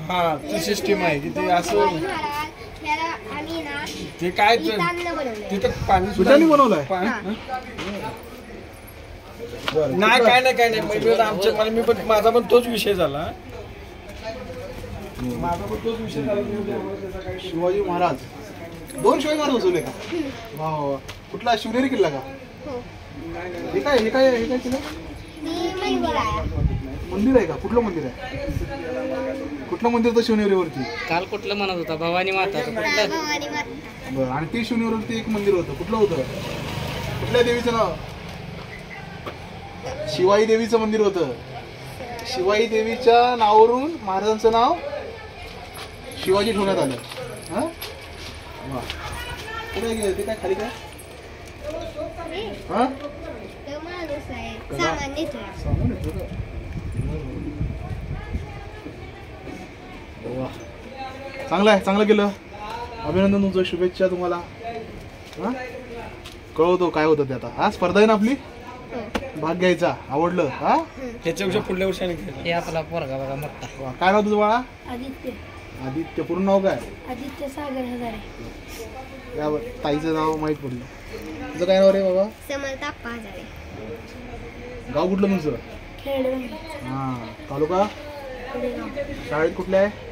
हा ती सिस्टीम आहे की ते असं ते काय तिथं पाणी सुद्धा बनवलंय नाही काय नाही म्हणजे आमच्या मला मी पण माझा पण तोच विषय झाला शिवाजी महाराज 2 शिवाजी महाराज बसवले का? वा कुठला शिवनेरी किल्ला का? हे काय केलं? मंदिर आहे का? कुठलं मंदिर आहे? कुठलं मंदिर होतं शिवनेरीवरती? काल कुठलं म्हणत होता भवानी माता बरं आणि ते शिवनेरीवरती एक मंदिर होतं कुठलं होतं? कुठल्या देवीचं नाव? शिवाई देवीचं मंदिर होतं. शिवाई देवीच्या नावावरून महाराजांचं नाव शिवाजी ठेवण्यात आलं. हा कुठे गेलं ते काय खाली काय? हा चांगलं आहे चांगलं केलं अभिनंदन तुमचं शुभेच्छा तुम्हाला. हा कळवतो काय होतं ते आता. हा स्पर्धा आहे ना आपली भाग घ्यायचा आवडलं. हा त्याच्यापेक्षा पुढल्या वर्षाने हे आपला पोरगा बघा मोठा. काय नाव तुझं बाळा? आदित्य. आदित्य पूर्ण नाव काय? आदित्य सागर हजारे. या ताईचं नाव माहित पडलं. तुझं काय नाव रे बाबा? समर्थ अप्पा हजारे. गाव कुठलं तुमचं? खेड. हा तालुका शाळेत कुठल्या आहे?